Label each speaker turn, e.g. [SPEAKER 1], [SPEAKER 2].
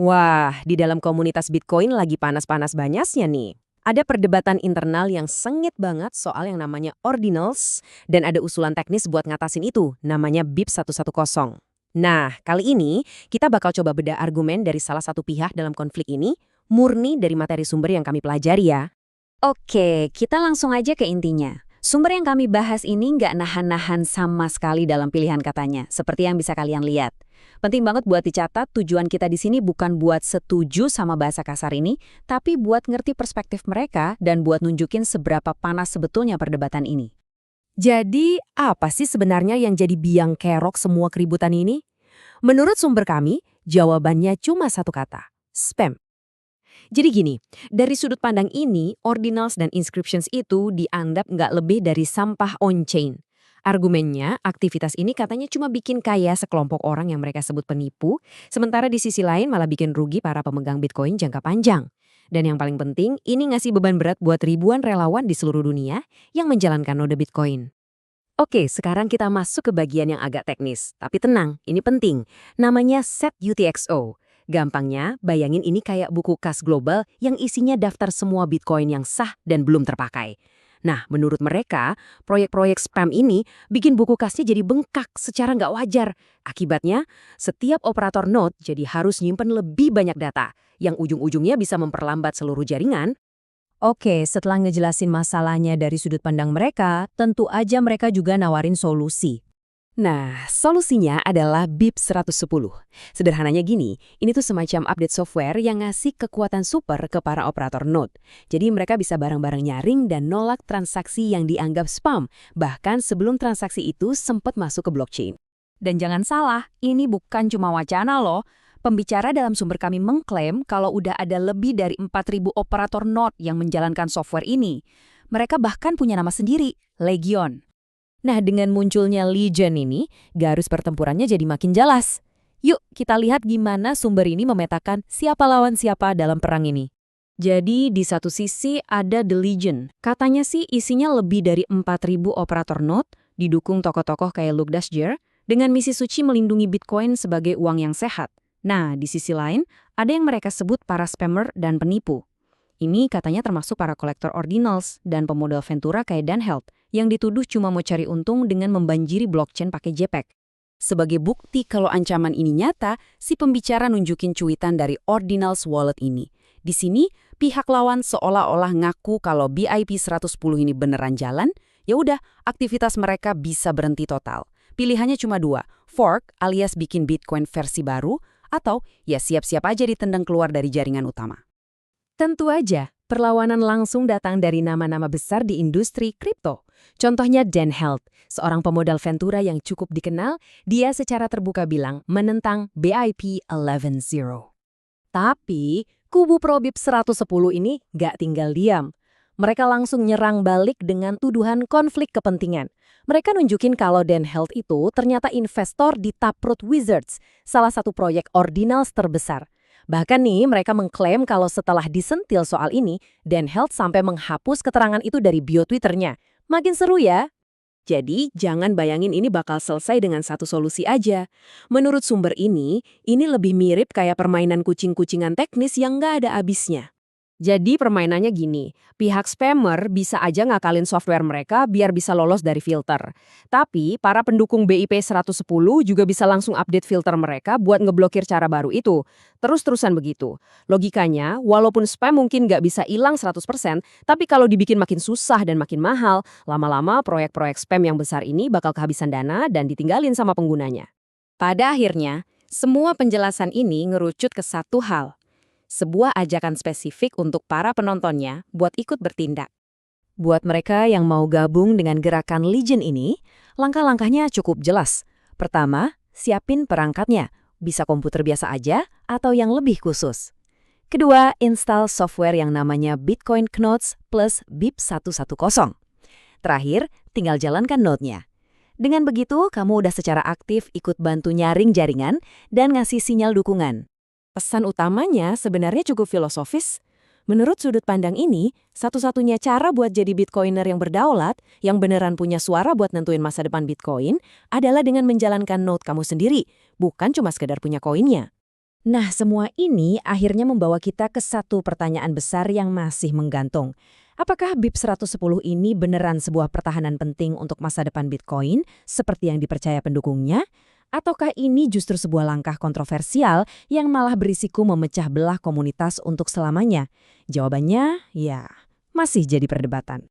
[SPEAKER 1] Wah, di dalam komunitas Bitcoin lagi panas-panas-banasnya nih. Ada perdebatan internal yang sengit banget soal yang namanya ordinals, dan ada usulan teknis buat ngatasin itu, namanya BIP 110. Nah, kali ini kita bakal coba bedah argumen dari salah satu pihak dalam konflik ini, murni dari materi sumber yang kami pelajari ya.
[SPEAKER 2] Oke, kita langsung aja ke intinya. Sumber yang kami bahas ini nggak nahan-nahan sama sekali dalam pilihan katanya, seperti yang bisa kalian lihat. Penting banget buat dicatat, tujuan kita di sini bukan buat setuju sama bahasa kasar ini, tapi buat ngerti perspektif mereka dan buat nunjukin seberapa panas sebetulnya perdebatan ini.
[SPEAKER 1] Jadi, apa sih sebenarnya yang jadi biang kerok semua keributan ini? Menurut sumber kami, jawabannya cuma satu kata, spam. Jadi gini, dari sudut pandang ini, ordinals dan inscriptions itu dianggap nggak lebih dari sampah on-chain. Argumennya, aktivitas ini katanya cuma bikin kaya sekelompok orang yang mereka sebut penipu, sementara di sisi lain malah bikin rugi para pemegang Bitcoin jangka panjang. Dan yang paling penting, ini ngasih beban berat buat ribuan relawan di seluruh dunia yang menjalankan node Bitcoin. Oke, sekarang kita masuk ke bagian yang agak teknis. Tapi tenang, ini penting. Namanya set UTXO. Gampangnya, bayangin ini kayak buku kas global yang isinya daftar semua Bitcoin yang sah dan belum terpakai. Nah, menurut mereka, proyek-proyek spam ini bikin buku kasnya jadi bengkak secara nggak wajar. Akibatnya, setiap operator node jadi harus nyimpen lebih banyak data, yang ujung-ujungnya bisa memperlambat seluruh jaringan. Oke, setelah ngejelasin masalahnya dari sudut pandang mereka, tentu aja mereka juga nawarin solusi. Nah, solusinya adalah BIP 110. Sederhananya gini, ini tuh semacam update software yang ngasih kekuatan super ke para operator node. Jadi mereka bisa bareng-bareng nyaring dan nolak transaksi yang dianggap spam, bahkan sebelum transaksi itu sempat masuk ke blockchain. Dan jangan salah, ini bukan cuma wacana loh. Pembicara dalam sumber kami mengklaim kalau udah ada lebih dari 4.000 operator node yang menjalankan software ini. Mereka bahkan punya nama sendiri, Legion. Nah, dengan munculnya Legion ini, garis pertempurannya jadi makin jelas. Yuk, kita lihat gimana sumber ini memetakan siapa lawan siapa dalam perang ini. Jadi, di satu sisi ada The Legion. Katanya sih isinya lebih dari 4.000 operator node, didukung tokoh-tokoh kayak Luke Dasher, dengan misi suci melindungi Bitcoin sebagai uang yang sehat. Nah, di sisi lain, ada yang mereka sebut para spammer dan penipu. Ini katanya termasuk para kolektor ordinals dan pemodal Ventura kayak Dan Held, yang dituduh cuma mau cari untung dengan membanjiri blockchain pakai JPEG. Sebagai bukti kalau ancaman ini nyata, si pembicara nunjukin cuitan dari Ordinals Wallet ini. Di sini, pihak lawan seolah-olah ngaku kalau BIP 110 ini beneran jalan, ya udah, aktivitas mereka bisa berhenti total. Pilihannya cuma dua, fork alias bikin Bitcoin versi baru, atau ya siap-siap aja ditendang keluar dari jaringan utama. Tentu aja, perlawanan langsung datang dari nama-nama besar di industri kripto. Contohnya Dan Held, seorang pemodal Ventura yang cukup dikenal, dia secara terbuka bilang menentang BIP 11.0. Tapi, kubu pro-BIP 110 ini nggak tinggal diam. Mereka langsung nyerang balik dengan tuduhan konflik kepentingan. Mereka nunjukin kalau Dan Held itu ternyata investor di Taproot Wizards, salah satu proyek ordinals terbesar. Bahkan nih, mereka mengklaim kalau setelah disentil soal ini, Dan Held sampai menghapus keterangan itu dari bio Twitternya. Makin seru ya? Jadi, jangan bayangin ini bakal selesai dengan satu solusi aja. Menurut sumber ini lebih mirip kayak permainan kucing-kucingan teknis yang nggak ada habisnya. Jadi permainannya gini, pihak spammer bisa aja ngakalin software mereka biar bisa lolos dari filter. Tapi para pendukung BIP 110 juga bisa langsung update filter mereka buat ngeblokir cara baru itu. Terus-terusan begitu. Logikanya, walaupun spam mungkin nggak bisa hilang 100%, tapi kalau dibikin makin susah dan makin mahal, lama-lama proyek-proyek spam yang besar ini bakal kehabisan dana dan ditinggalin sama penggunanya. Pada akhirnya, semua penjelasan ini ngerucut ke satu hal. Sebuah ajakan spesifik untuk para penontonnya buat ikut bertindak. Buat mereka yang mau gabung dengan gerakan Legion ini, langkah-langkahnya cukup jelas. Pertama, siapin perangkatnya, bisa komputer biasa aja atau yang lebih khusus. Kedua, install software yang namanya Bitcoin Knots plus BIP 110. Terakhir, tinggal jalankan node-nya. Dengan begitu, kamu udah secara aktif ikut bantu nyaring jaringan dan ngasih sinyal dukungan. Pesan utamanya sebenarnya cukup filosofis. Menurut sudut pandang ini, satu-satunya cara buat jadi Bitcoiner yang berdaulat, yang beneran punya suara buat nentuin masa depan Bitcoin, adalah dengan menjalankan node kamu sendiri, bukan cuma sekedar punya koinnya. Nah, semua ini akhirnya membawa kita ke satu pertanyaan besar yang masih menggantung. Apakah BIP 110 ini beneran sebuah pertahanan penting untuk masa depan Bitcoin seperti yang dipercaya pendukungnya? Ataukah ini justru sebuah langkah kontroversial yang malah berisiko memecah belah komunitas untuk selamanya? Jawabannya, ya, masih jadi perdebatan.